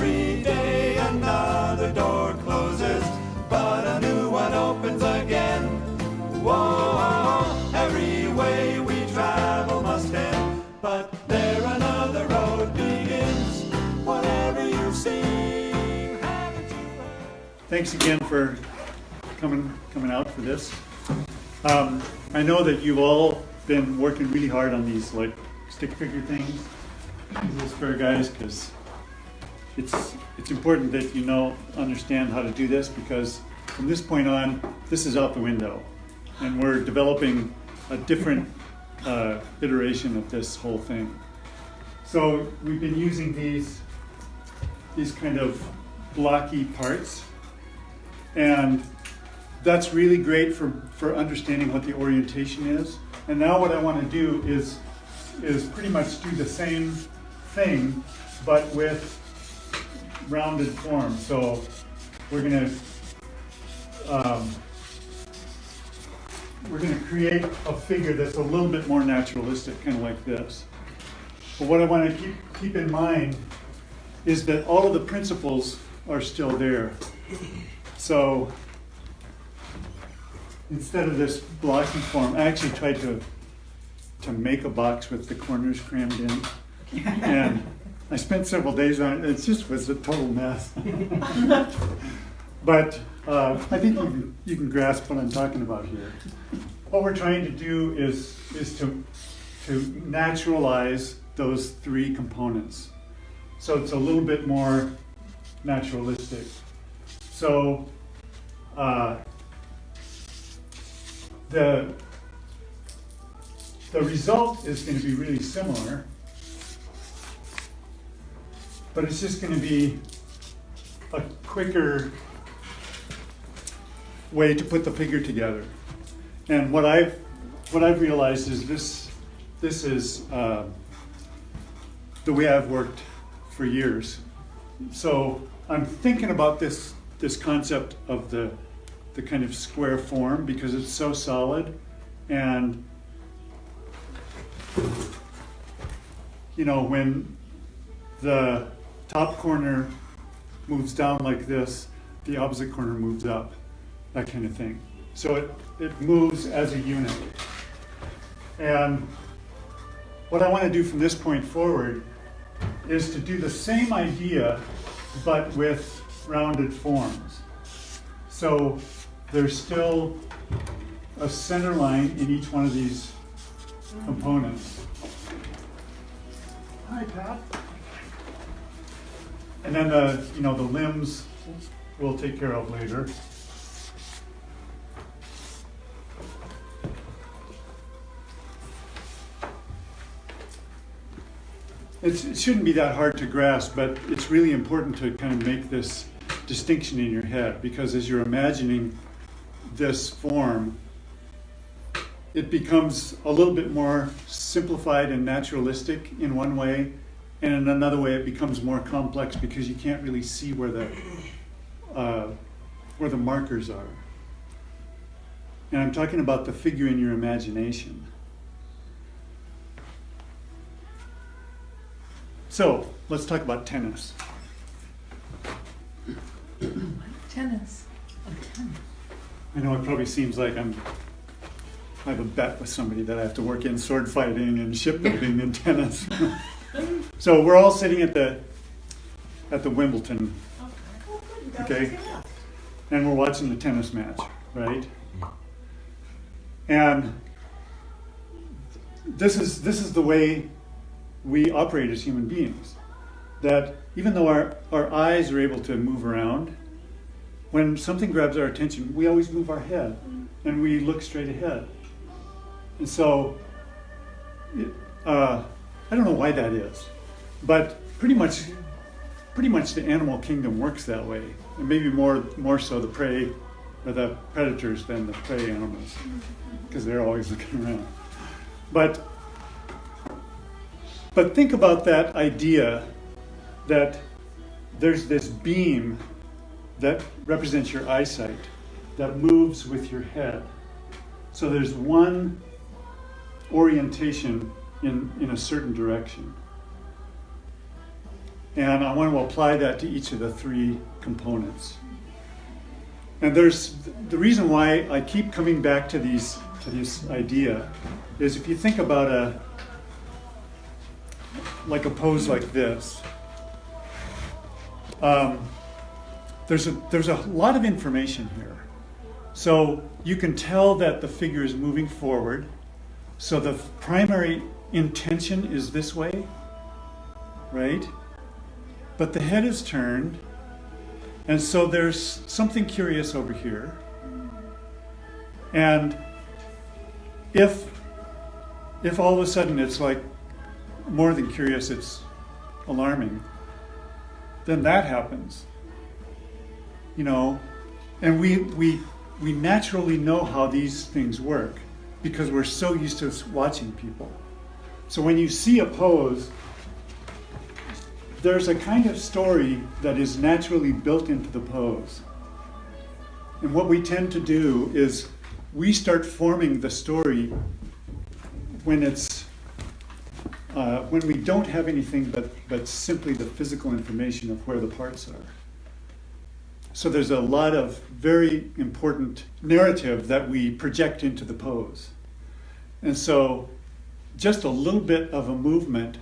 Every day another door closes, but a new one opens again. Whoa, every way we travel must end, but there another road begins. Whatever you've seen, haven't you heard? Thanks again for coming out for this. I know that you've all been working really hard on these like stick figure things, these fair guys, because it's important that you understand how to do this, because from this point on, this is out the window, and we're developing a different iteration of this whole thing. So we've been using these kind of blocky parts, and that's really great for understanding what the orientation is. And now what I want to do is pretty much do the same thing, but with rounded form. So we're gonna create a figure that's a little bit more naturalistic, kind of like this. But what I want to keep in mind is that all of the principles are still there. So instead of this blocky form, I actually tried to make a box with the corners crammed in, and I spent several days on it. It just was a total mess. But I think you can grasp what I'm talking about here. What we're trying to do is to naturalize those three components, so it's a little bit more naturalistic. So the result is going to be really similar, but it's just going to be a quicker way to put the figure together. And what I've realized is this is the way I've worked for years. So I'm thinking about this concept of the kind of square form, because it's so solid, and when the top corner moves down like this, the opposite corner moves up, that kind of thing. So it moves as a unit. And what I want to do from this point forward is to do the same idea, but with rounded forms. So there's still a center line in each one of these components. Hi, Pat. And then the limbs we'll take care of later. It shouldn't be that hard to grasp, but it's really important to kind of make this distinction in your head, because as you're imagining this form, it becomes a little bit more simplified and naturalistic in one way, and in another way it becomes more complex because you can't really see where the markers are. And I'm talking about the figure in your imagination. So let's talk about tennis. Tennis. I know it probably seems like I have a bet with somebody that I have to work in sword fighting and shipbuilding and tennis. So we're all sitting at the Wimbledon, okay? And we're watching the tennis match, right? And this is the way we operate as human beings. That even though our eyes are able to move around, when something grabs our attention, we always move our head and we look straight ahead. And so, I don't know why that is, but pretty much the animal kingdom works that way, and maybe more so the prey or the predators than the prey animals, because they're always looking around. But think about that idea that there's this beam that represents your eyesight that moves with your head. So there's one orientation in a certain direction. And I want to apply that to each of the three components. And there's the reason why I keep coming back to this idea is if you think about a pose like this, there's a lot of information here. So you can tell that the figure is moving forward. So the primary intention is this way, right? But the head is turned, and so there's something curious over here. And if all of a sudden it's like more than curious, it's alarming, then that happens. You know, and we naturally know how these things work because we're so used to watching people. So when you see a pose, there's a kind of story that is naturally built into the pose. And what we tend to do is we start forming the story when we don't have anything but simply the physical information of where the parts are. So there's a lot of very important narrative that we project into the pose. And so just a little bit of a movement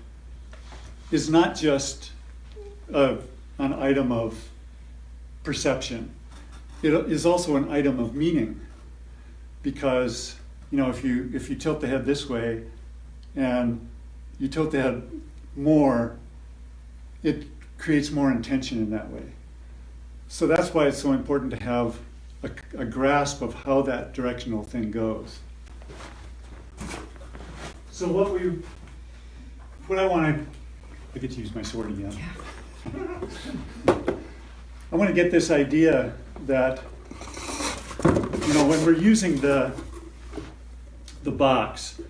is not just an item of perception. It is also an item of meaning, because you know if you tilt the head this way and you tilt the head more, it creates more intention in that way. So that's why it's so important to have a grasp of how that directional thing goes. So what I want to, I get to use my sword again. I want to get this idea that, you know, when we're using the box,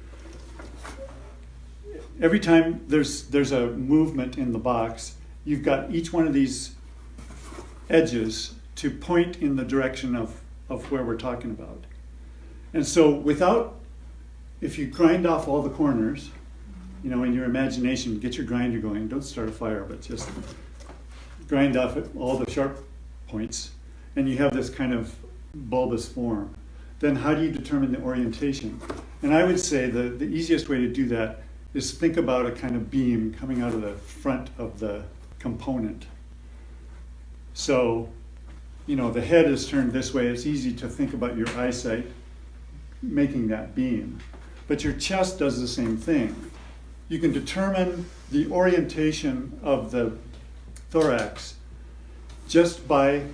every time there's a movement in the box, you've got each one of these edges to point in the direction of where we're talking about. And so if you grind off all the corners, you know, in your imagination, get your grinder going. Don't start a fire, but just grind off all the sharp points, and you have this kind of bulbous form. Then how do you determine the orientation? And I would say the easiest way to do that is think about a kind of beam coming out of the front of the component. So, you know, the head is turned this way. It's easy to think about your eyesight making that beam. But your chest does the same thing. You can determine the orientation of the thorax just by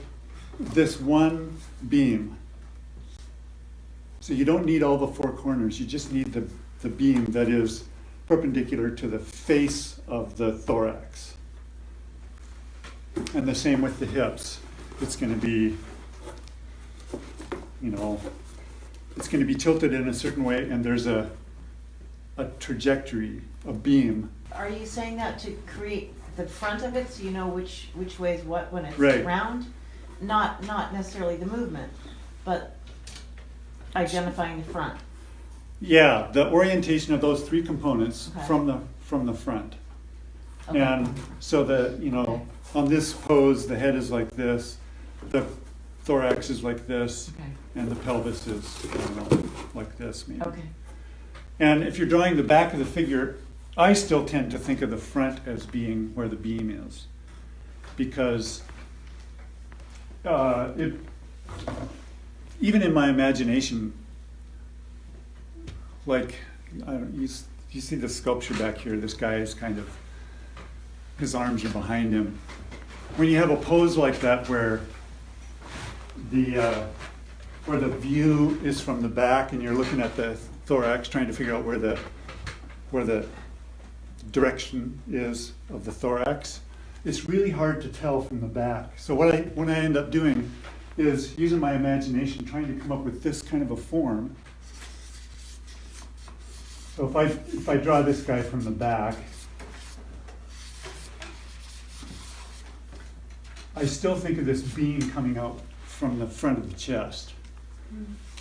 this one beam. So you don't need all the four corners. You just need the beam that is perpendicular to the face of the thorax. And the same with the hips. It's going to be, you know, it's going to be tilted in a certain way, and there's a trajectory, a beam. Are you saying that to create the front of it so you know which way is what when it's Right. round? Not necessarily the movement, but identifying the front. Yeah, the orientation of those three components Okay. from the front. Okay. And so on this pose, the head is like this, the thorax is like this, Okay. and the pelvis is, I don't know, like this maybe. Okay. And if you're drawing the back of the figure, I still tend to think of the front as being where the beam is, because even in my imagination, like, I don't, you see the sculpture back here, this guy is kind of, his arms are behind him. When you have a pose like that where the view is from the back and you're looking at the thorax trying to figure out where the direction is of the thorax, it's really hard to tell from the back. So what I end up doing is using my imagination, trying to come up with this kind of a form. So if I draw this guy from the back, I still think of this beam coming out from the front of the chest.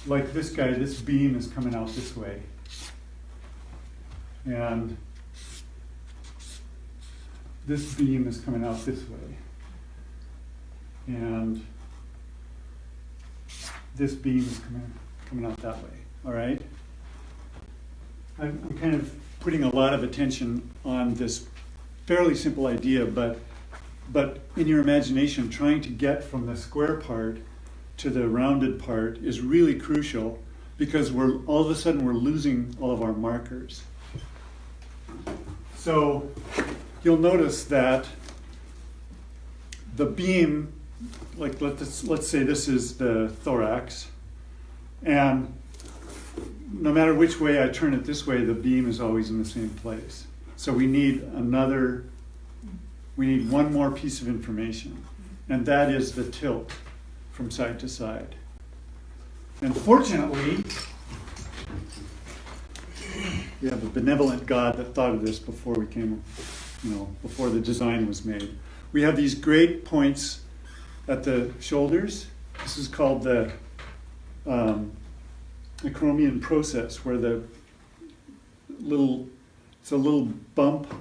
Like this guy, this beam is coming out this way. And this beam is coming out this way. And this beam is coming out that way, all right? I'm kind of putting a lot of attention on this fairly simple idea, but in your imagination, trying to get from the square part to the rounded part is really crucial, because all of a sudden we're losing all of our markers. So you'll notice that the beam, like let's say this is the thorax, and no matter which way I turn it this way, the beam is always in the same place. So we need one more piece of information, and that is the tilt from side to side. And fortunately, we have a benevolent God that thought of this before we came, before the design was made. We have these great points at the shoulders. This is called the Acromion Process, where it's a little bump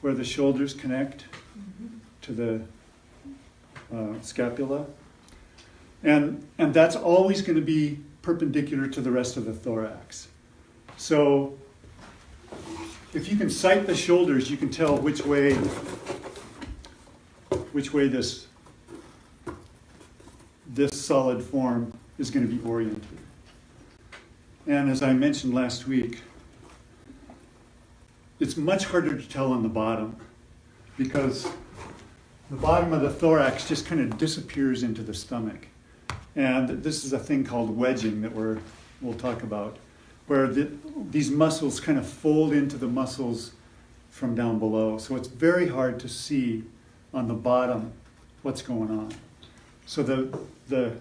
where the shoulders connect to the scapula. And that's always going to be perpendicular to the rest of the thorax. So if you can sight the shoulders, you can tell which way this solid form is going to be oriented. And as I mentioned last week, it's much harder to tell on the bottom, because the bottom of the thorax just kind of disappears into the stomach. And this is a thing called wedging that we'll talk about, where these muscles kind of fold into the muscles from down below. So it's very hard to see on the bottom what's going on. So the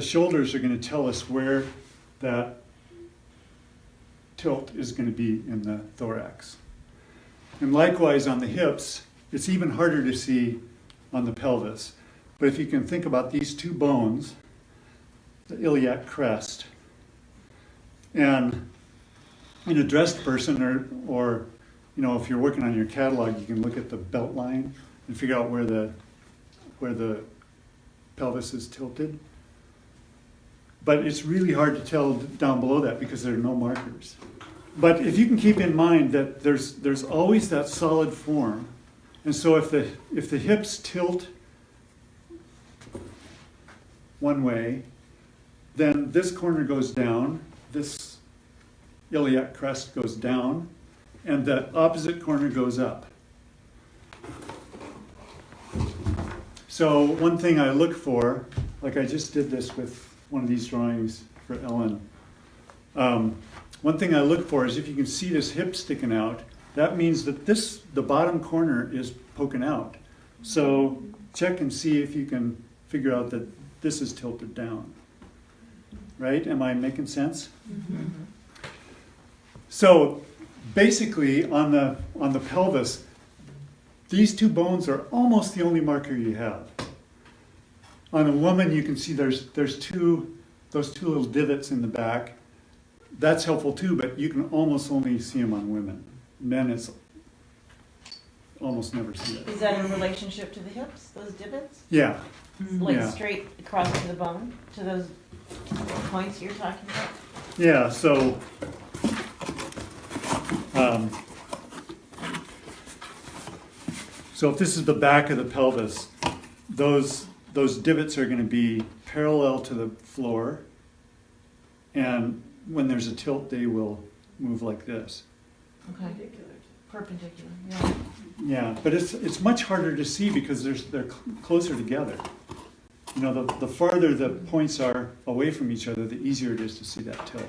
shoulders are going to tell us where that tilt is going to be in the thorax. And likewise on the hips, it's even harder to see on the pelvis. But if you can think about these two bones, the iliac crest, and in a dressed person, or if you're working on your catalog, you can look at the belt line and figure out where the pelvis is tilted. But it's really hard to tell down below that because there are no markers. But if you can keep in mind that there's always that solid form, and so if the hips tilt one way, then this corner goes down, this iliac crest goes down, and the opposite corner goes up. So one thing I look for, like I just did this with one of these drawings for Ellen. One thing I look for is if you can see this hip sticking out, that means that the bottom corner is poking out. So check and see if you can figure out that this is tilted down. Right? Am I making sense? Mm-hmm. So basically on the pelvis, these two bones are almost the only marker you have. On a woman, you can see there's those two little divots in the back. That's helpful too, but you can almost only see them on women. Men, it's almost never see it. Is that in relationship to the hips, those divots? Yeah. Like Yeah. straight across to the bone, to those points you're talking about? Yeah, so so if this is the back of the pelvis, those divots are going to be parallel to the floor, and when there's a tilt, they will move like this. Okay. Perpendicular, yeah. Yeah, but it's much harder to see because they're closer together. The farther the points are away from each other, the easier it is to see that tilt.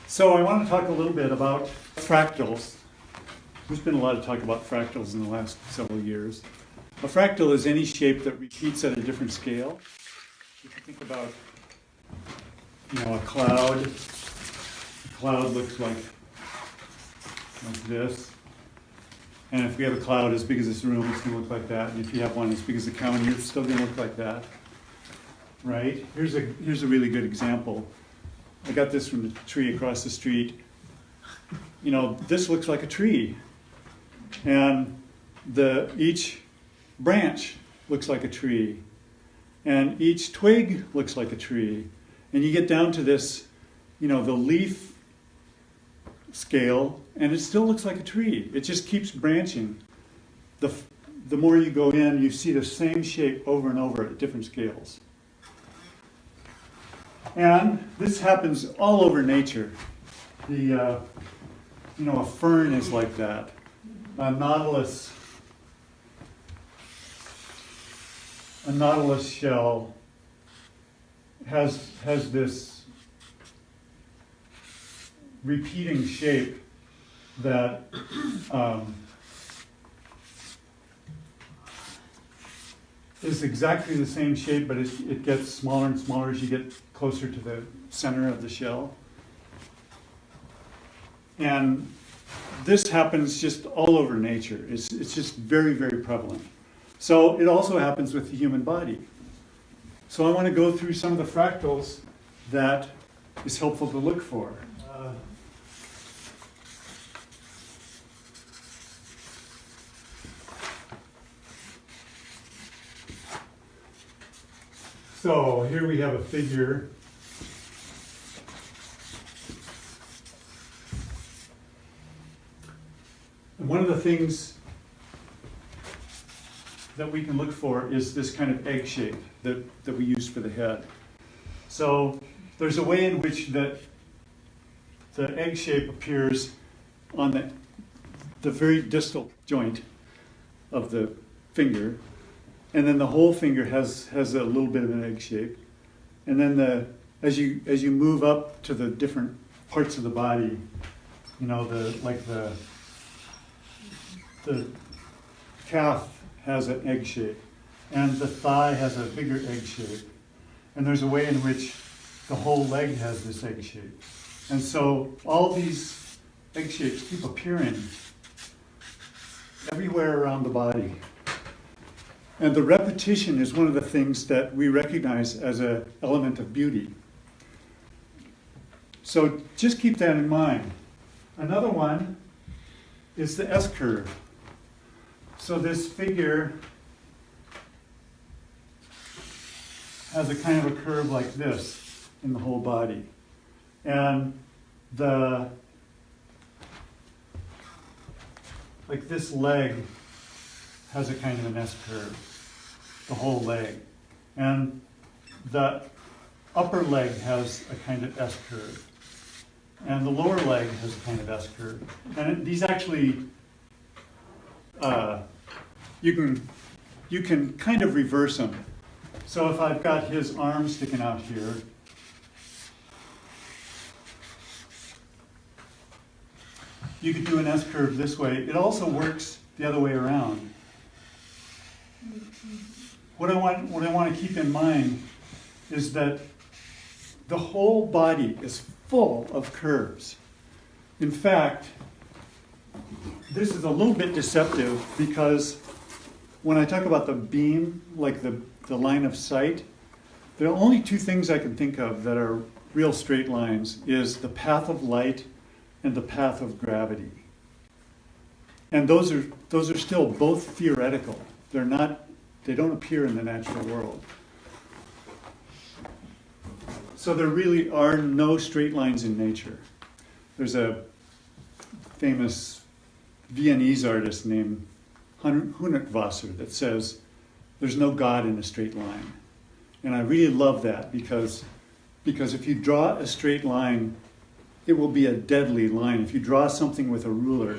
So I want to talk a little bit about fractals. There's been a lot of talk about fractals in the last several years. A fractal is any shape that repeats at a different scale. If you think about, a cloud. A cloud looks like this. And if we have a cloud as big as this room, it's going to look like that. And if you have one as big as the county, it's still going to look like that. Right? Here's a really good example. I got this from the tree across the street. This looks like a tree. And each branch looks like a tree, and each twig looks like a tree. And you get down to this, the leaf scale, and it still looks like a tree. It just keeps branching. The more you go in, you see the same shape over and over at different scales. And this happens all over nature. A fern is like that. A nautilus shell has this repeating shape that is exactly the same shape, but it gets smaller and smaller as you get closer to the center of the shell. And this happens just all over nature. It's just very, very prevalent. So it also happens with the human body. So I want to go through some of the fractals that is helpful to look for. So here we have a figure. And one of the things that we can look for is this kind of egg shape that we use for the head. So there's a way in which the egg shape appears on the very distal joint of the finger, and then the whole finger has a little bit of an egg shape. And then as you move up to the different parts of the body, the calf has an egg shape, and the thigh has a bigger egg shape. And there's a way in which the whole leg has this egg shape. And so all these egg shapes keep appearing everywhere around the body. And the repetition is one of the things that we recognize as an element of beauty. So just keep that in mind. Another one is the S-curve. So this figure has a kind of a curve like this in the whole body. And like this leg has a kind of an S-curve, the whole leg. And the upper leg has a kind of S-curve. And the lower leg has a kind of S-curve. And these actually, you can kind of reverse them. So if I've got his arm sticking out here, you could do an S-curve this way. It also works the other way around. What I want to keep in mind is that the whole body is full of curves. In fact, this is a little bit deceptive because when I talk about the beam, like the line of sight, there are only two things I can think of that are real straight lines, is the path of light and the path of gravity. And those are still both theoretical. They don't appear in the natural world. So there really are no straight lines in nature. There's a famous Viennese artist named Hundertwasser that says there's no God in a straight line. And I really love that because if you draw a straight line, it will be a deadly line. If you draw something with a ruler,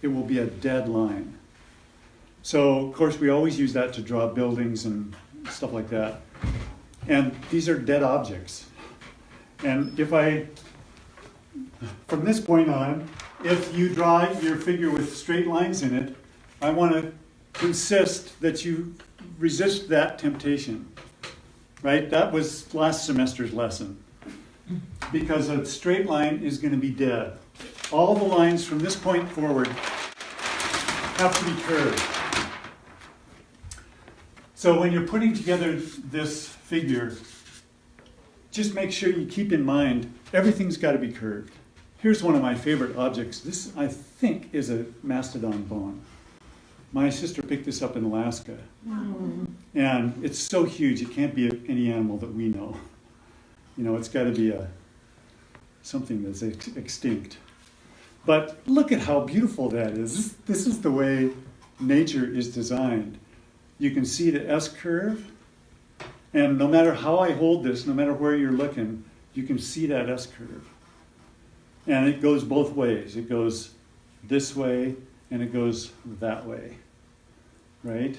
it will be a dead line. So, of course, we always use that to draw buildings and stuff like that. And these are dead objects. And from this point on, if you draw your figure with straight lines in it, I want to insist that you resist that temptation, right? That was last semester's lesson. Because a straight line is going to be dead. All the lines from this point forward have to be curved. So when you're putting together this figure, just make sure you keep in mind everything's got to be curved. Here's one of my favorite objects. This, I think, is a Mastodon bone. My sister picked this up in Alaska. And it's so huge, it can't be any animal that we know. You know, it's got to be something that's extinct. But look at how beautiful that is. This is the way nature is designed. You can see the S-curve, and no matter how I hold this, no matter where you're looking, you can see that S-curve. And it goes both ways. It goes this way, and it goes that way, right?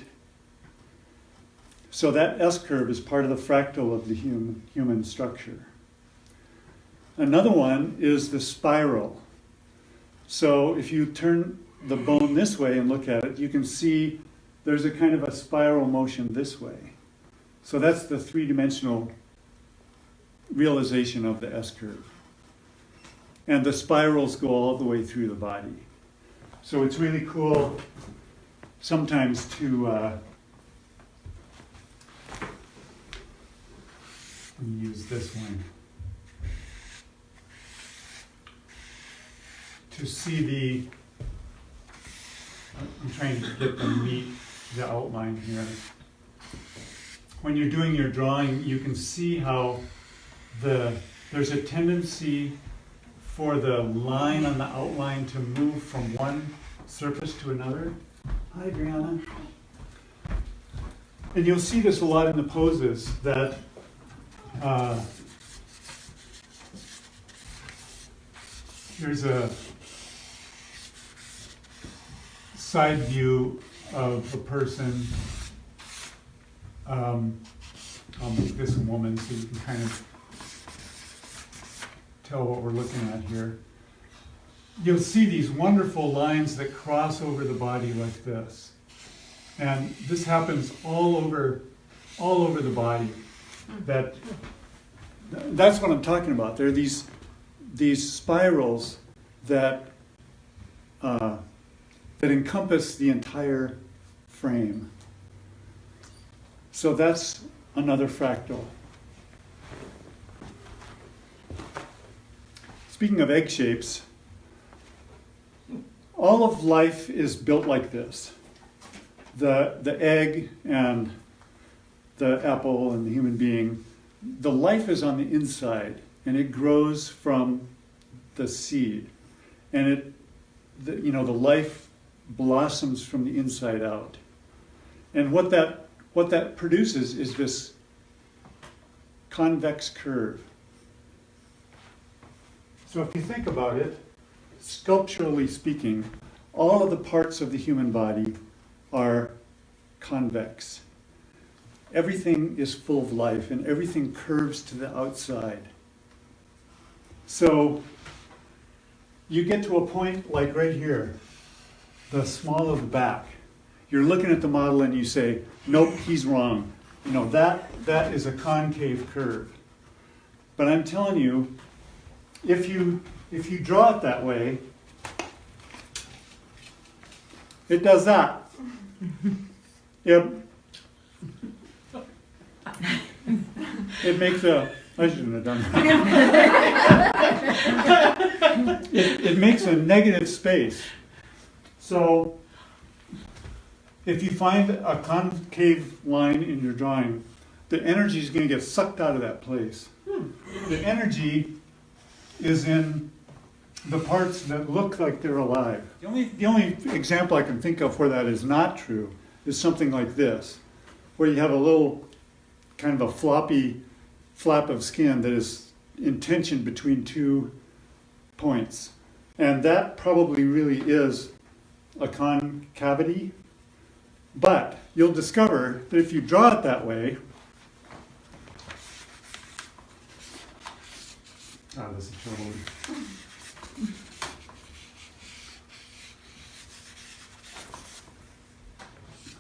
So that S-curve is part of the fractal of the human structure. Another one is the spiral. So if you turn the bone this way and look at it, you can see there's a kind of a spiral motion this way. So that's the three-dimensional realization of the S-curve. And the spirals go all the way through the body. So it's really cool sometimes to use this one to see I'm trying to get the meat, the outline here. When you're doing your drawing, you can see how there's a tendency for the line on the outline to move from one surface to another. Hi, Brianna. And you'll see this a lot in the poses that here's a side view of a person. I'll make this a woman so you can kind of tell what we're looking at here. You'll see these wonderful lines that cross over the body like this. And this happens all over the body. That's what I'm talking about. There are these spirals that encompass the entire frame. So that's another fractal. Speaking of egg shapes, all of life is built like this. The egg and the apple and the human being, the life is on the inside, and it grows from the seed. And the life blossoms from the inside out. And what that produces is this convex curve. So if you think about it, sculpturally speaking, all of the parts of the human body are convex. Everything is full of life, and everything curves to the outside. So you get to a point like right here, the small of the back. You're looking at the model and you say, nope, he's wrong. You know, that is a concave curve. But I'm telling you, if you draw it that way, it does that. Yep. It makes I shouldn't have done that. It makes a negative space. So if you find a concave line in your drawing, the energy is going to get sucked out of that place. The energy is in the parts that look like they're alive. The only example I can think of where that is not true is something like this, where you have a little kind of a floppy flap of skin that is in tension between two points. And that probably really is a concavity. But you'll discover that if you draw it that way, this is trouble.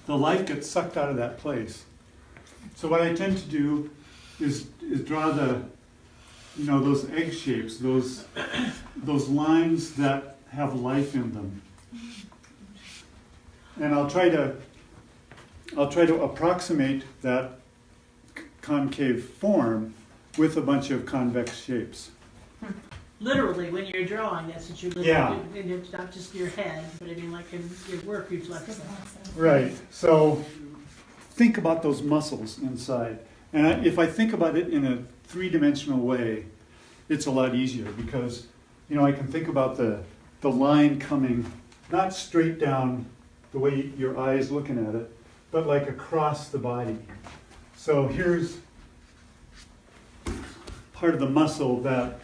The life gets sucked out of that place. So what I tend to do is draw those egg shapes, those lines that have life in them. And I'll try to approximate that concave form with a bunch of convex shapes. literally, when you're drawing, that's what you're literally Yeah. doing. And it's not just your head, but I mean, like, in your work reflects that. Right, so think about those muscles inside. And if I think about it in a three-dimensional way, it's a lot easier because, you know, I can think about the line coming not straight down the way your eye is looking at it, but like across the body. So here's part of the muscle that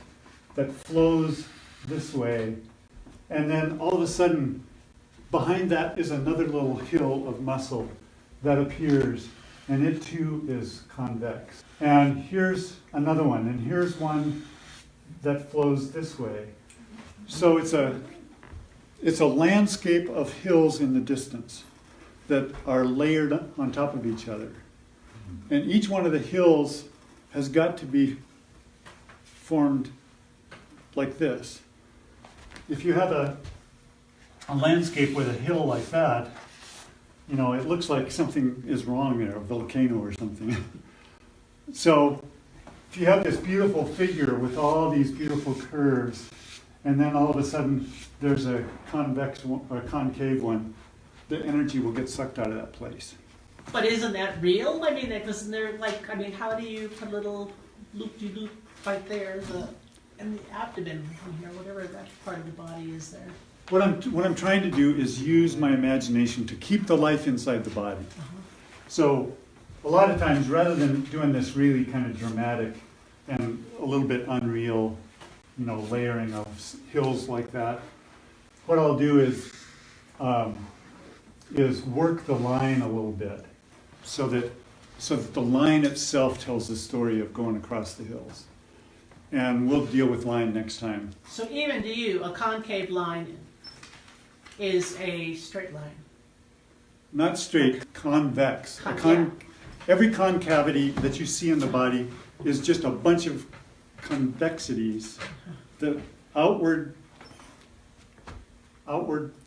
flows this way, and then all of a sudden, behind that is another little hill of muscle that appears, and it too is convex. And here's another one, and here's one that flows this way. So it's a landscape of hills in the distance that are layered on top of each other. And each one of the hills has got to be formed like this. If you have a landscape with a hill like that, you know, it looks like something is wrong there, a volcano or something. So if you have this beautiful figure with all these beautiful curves, and then all of a sudden there's a convex one, or a concave one, the energy will get sucked out of that place. But isn't that real? I mean, isn't there, like, I mean, how do you put a little loop-de-loop right there in the abdomen, you know, whatever that part of the body is there? What I'm trying to do is use my imagination to keep the life inside the body. So a lot of times, rather than doing this really kind of dramatic and a little bit unreal, you know, layering of hills like that, what I'll do is work the line a little bit so that the line itself tells the story of going across the hills. And we'll deal with line next time. So even to you, a concave line is a straight line. Not straight, convex. Yeah. Every concavity that you see in the body is just a bunch of convexities. The outward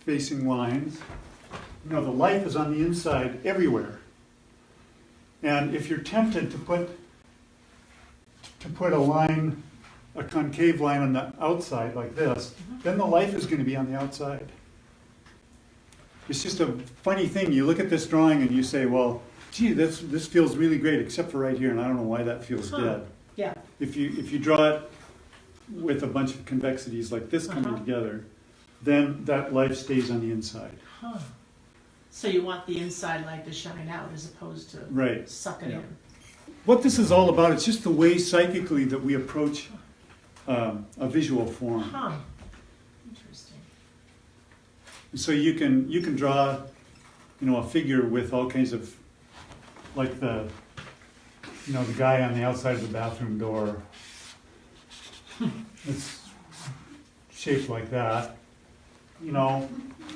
facing lines. You know, the life is on the inside everywhere. And if you're tempted to put a line, a concave line on the outside like this, then the life is going to be on the outside. It's just a funny thing. You look at this drawing and you say, well, gee, this feels really great, except for right here, and I don't know why that feels dead. Yeah. If you draw it with a bunch of convexities like this coming together, then that life stays on the inside. Huh. So you want the inside light to shine out as opposed to Right. suck it in. What this is all about, it's just the way psychically that we approach a visual form. Huh. Interesting. So you can draw, you know, a figure with all kinds of, like the guy on the outside of the bathroom door. It's shaped like that. You know,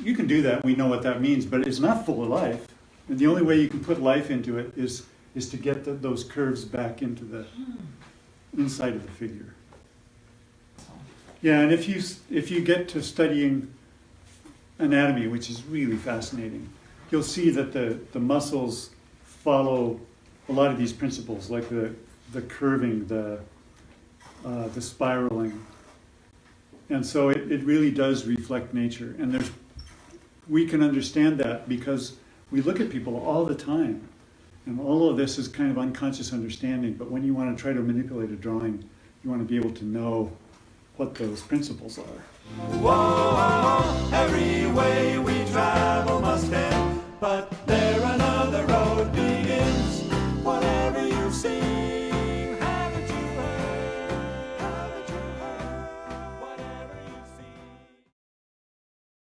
you can do that. We know what that means, but it's not full of life. And the only way you can put life into it is to get those curves back into the inside of the figure. Yeah, and if you get to studying anatomy, which is really fascinating, you'll see that the muscles follow a lot of these principles, like the curving, the spiraling. And so it really does reflect nature. And we can understand that because we look at people all the time. And all of this is kind of unconscious understanding. But when you want to try to manipulate a drawing, you want to be able to know what those principles are. Whoa, every way we travel must end.